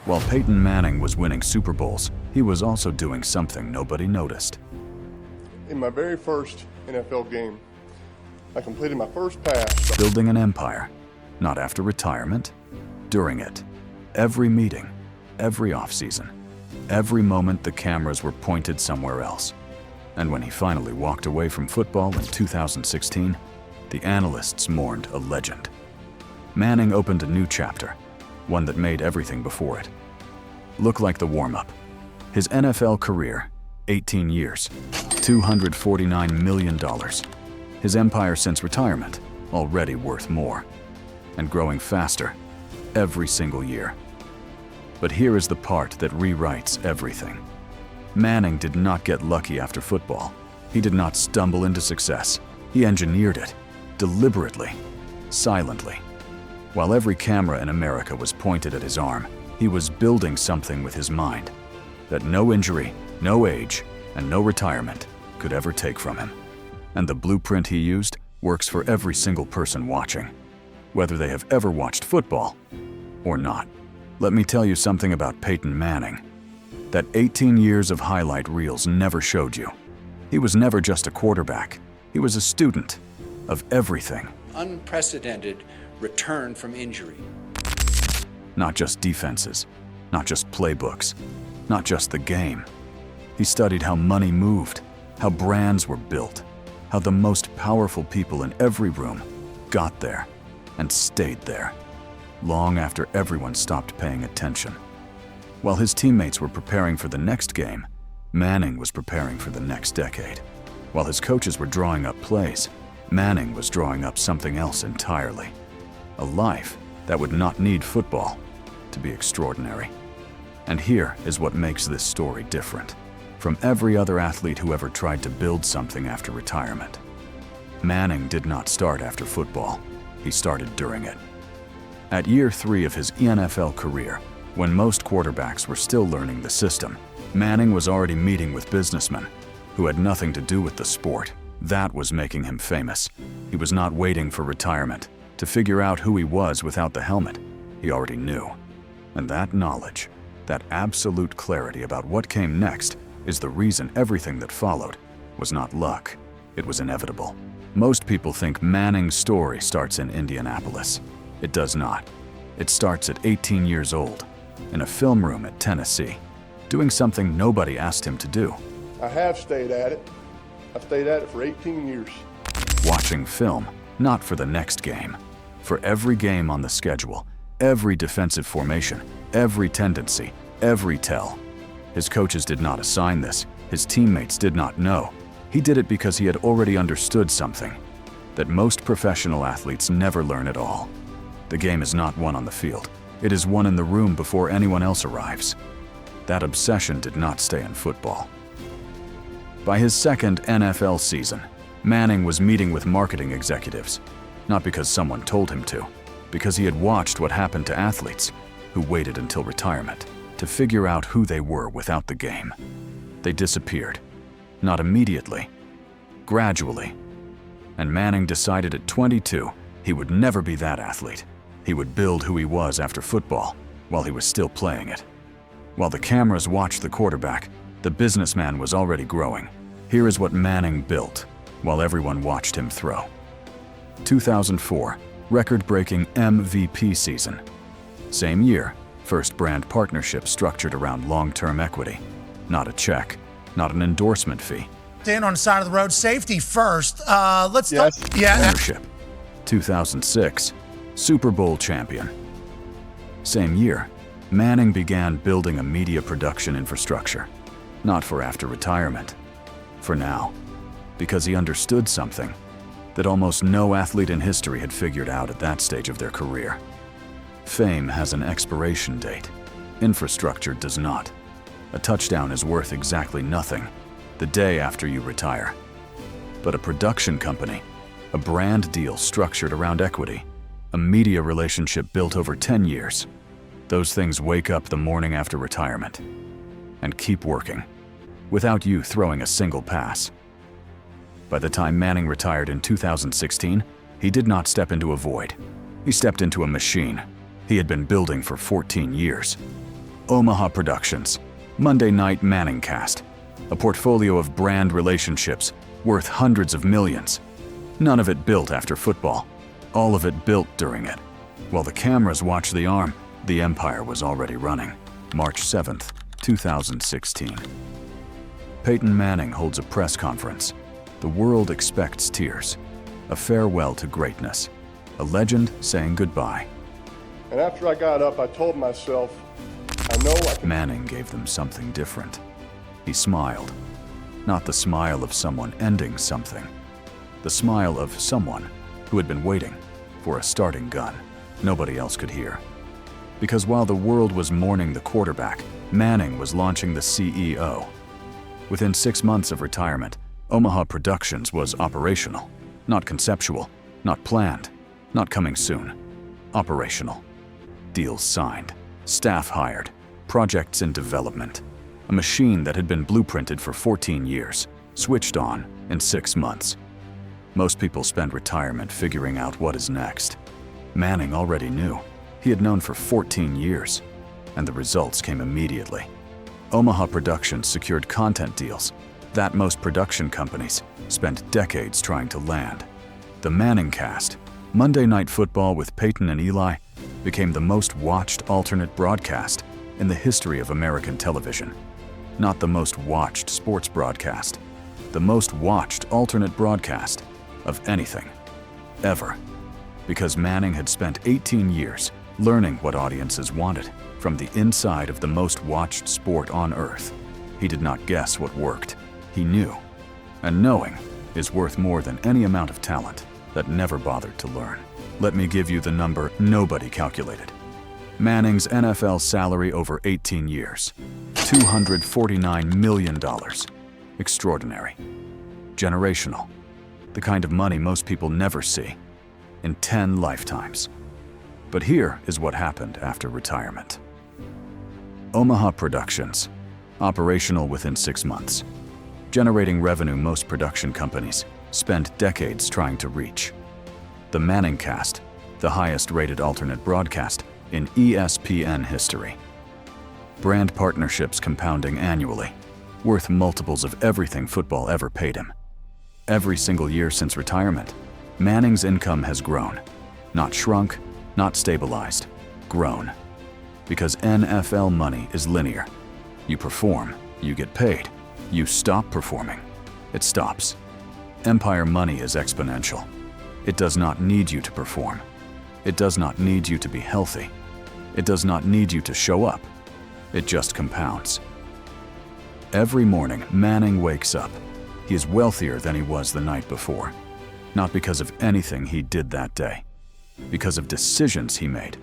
While Peyton Manning was winning Super Bowls, he was also doing something nobody noticed. In my very first NFL game, I completed my first pass. Building an empire, not after retirement, during it. Every meeting, every offseason, every moment the cameras were pointed somewhere else. And when he finally walked away from football in 2016, the analysts mourned a legend. Manning opened a new chapter, one that made everything before it look like the warm-up. His NFL career, 18 years, $249 million. His empire since retirement, already worth more, and growing faster every single year. But here is the part that rewrites everything. Manning did not get lucky after football. He did not stumble into success. He engineered it, deliberately, silently. While every camera in America was pointed at his arm, he was building something with his mind that no injury, no age, and no retirement could ever take from him. And the blueprint he used works for every single person watching, whether they have ever watched football or not. Let me tell you something about Peyton Manning that 18 years of highlight reels never showed you. He was never just a quarterback. He was a student of everything. Unprecedented return from injury. Not just defenses, not just playbooks, not just the game. He studied how money moved, how brands were built, how the most powerful people in every room got there and stayed there, long after everyone stopped paying attention. While his teammates were preparing for the next game, Manning was preparing for the next decade. While his coaches were drawing up plays, Manning was drawing up something else entirely. A life that would not need football to be extraordinary. And here is what makes this story different from every other athlete who ever tried to build something after retirement. Manning did not start after football. He started during it. At year 3 of his NFL career, when most quarterbacks were still learning the system, Manning was already meeting with businessmen who had nothing to do with the sport. That was making him famous. He was not waiting for retirement to figure out who he was without the helmet. He already knew. And that knowledge, that absolute clarity about what came next, is the reason everything that followed was not luck. It was inevitable. Most people think Manning's story starts in Indianapolis. It does not. It starts at 18 years old, in a film room at Tennessee, doing something nobody asked him to do. I have stayed at it. I've stayed at it for 18 years. Watching film, not for the next game. For every game on the schedule, every defensive formation, every tendency, every tell. His coaches did not assign this. His teammates did not know. He did it because he had already understood something that most professional athletes never learn at all. The game is not won on the field. It is won in the room before anyone else arrives. That obsession did not stay in football. By his second NFL season, Manning was meeting with marketing executives, not because someone told him to, because he had watched what happened to athletes who waited until retirement to figure out who they were without the game. They disappeared. Not immediately, gradually. And Manning decided at 22 he would never be that athlete. He would build who he was after football while he was still playing it. While the cameras watched the quarterback, the businessman was already growing. Here is what Manning built while everyone watched him throw. 2004, record-breaking MVP season. Same year, first brand partnership structured around long-term equity. Not a check, not an endorsement fee. In on the side of the road, safety first. Let's Yes. talk. Yeah. Ownership. 2006, Super Bowl champion. Same year, Manning began building a media production infrastructure. Not for after retirement, for now. Because he understood something that almost no athlete in history had figured out at that stage of their career. Fame has an expiration date. Infrastructure does not. A touchdown is worth exactly nothing the day after you retire. But a production company, a brand deal structured around equity, a media relationship built over 10 years, those things wake up the morning after retirement and keep working without you throwing a single pass. By the time Manning retired in 2016, he did not step into a void. He stepped into a machine he had been building for 14 years. Omaha Productions, Monday Night Manningcast, a portfolio of brand relationships worth hundreds of millions. None of it built after football, all of it built during it. While the cameras watched the arm, the empire was already running. March 7th, 2016. Peyton Manning holds a press conference. The world expects tears. A farewell to greatness. A legend saying goodbye. And after I got up, I told myself, I know I can. Manning gave them something different. He smiled. Not the smile of someone ending something. The smile of someone who had been waiting for a starting gun nobody else could hear. Because while the world was mourning the quarterback, Manning was launching the CEO. Within 6 months of retirement, Omaha Productions was operational. Not conceptual, not planned, not coming soon. Operational. Deals signed. Staff hired. Projects in development. A machine that had been blueprinted for 14 years, switched on in 6 months. Most people spend retirement figuring out what is next. Manning already knew. He had known for 14 years, and the results came immediately. Omaha Productions secured content deals that most production companies spent decades trying to land. The Manningcast, Monday Night Football with Peyton and Eli, became the most watched alternate broadcast in the history of American television. Not the most watched sports broadcast, the most watched alternate broadcast of anything, ever. Because Manning had spent 18 years learning what audiences wanted from the inside of the most watched sport on earth. He did not guess what worked. He knew. And knowing is worth more than any amount of talent that never bothered to learn. Let me give you the number nobody calculated. Manning's NFL salary over 18 years, $249 million. Extraordinary. Generational. The kind of money most people never see in 10 lifetimes. But here is what happened after retirement. Omaha Productions, operational within 6 months, generating revenue most production companies spend decades trying to reach. The Manningcast, the highest-rated alternate broadcast in ESPN history. Brand partnerships compounding annually, worth multiples of everything football ever paid him. Every single year since retirement, Manning's income has grown, not shrunk, not stabilized, grown. Because NFL money is linear. You perform, you get paid. You stop performing, it stops. Empire money is exponential. It does not need you to perform. It does not need you to be healthy. It does not need you to show up. It just compounds. Every morning, Manning wakes up. He is wealthier than he was the night before. Not because of anything he did that day. Because of decisions he made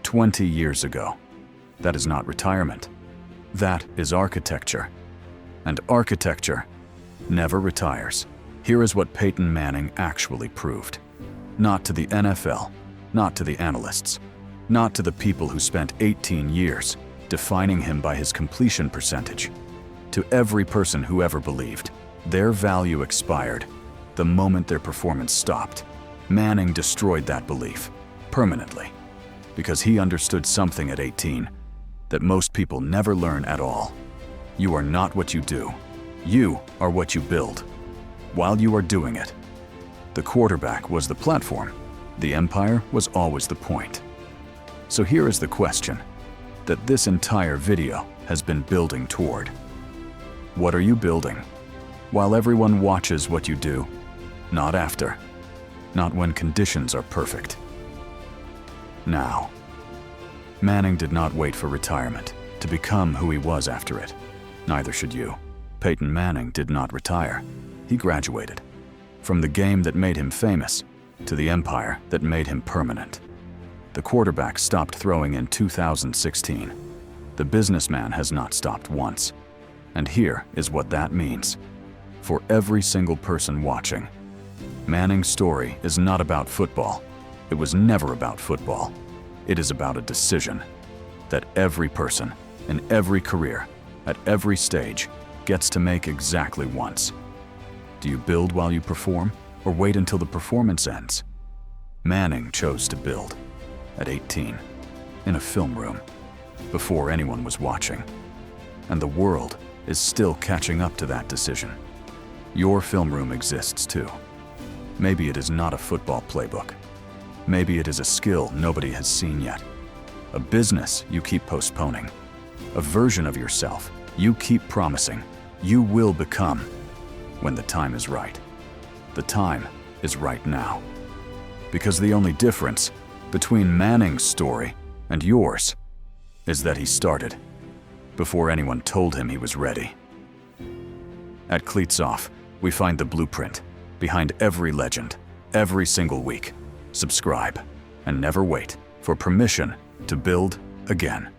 20 years ago. That is not retirement. That is architecture. And architecture never retires. Here is what Peyton Manning actually proved. Not to the NFL, not to the analysts, not to the people who spent 18 years defining him by his completion percentage. To every person who ever believed their value expired the moment their performance stopped. Manning destroyed that belief permanently because he understood something at 18 that most people never learn at all. You are not what you do. You are what you build. While you are doing it, the quarterback was the platform. The empire was always the point. So here is the question that this entire video has been building toward. What are you building? While everyone watches what you do, not after. Not when conditions are perfect. Now. Manning did not wait for retirement to become who he was after it. Neither should you. Peyton Manning did not retire. He graduated. From the game that made him famous to the empire that made him permanent. The quarterback stopped throwing in 2016. The businessman has not stopped once. And here is what that means. For every single person watching, Manning's story is not about football. It was never about football. It is about a decision that every person in every career, at every stage, gets to make exactly once. Do you build while you perform, or wait until the performance ends? Manning chose to build at 18, in a film room, before anyone was watching. And the world is still catching up to that decision. Your film room exists too. Maybe it is not a football playbook. Maybe it is a skill nobody has seen yet. A business you keep postponing. A version of yourself you keep promising you will become when the time is right. The time is right now. Because the only difference between Manning's story and yours is that he started before anyone told him he was ready. At Cleats Off, we find the blueprint behind every legend, every single week. Subscribe and never wait for permission to build again.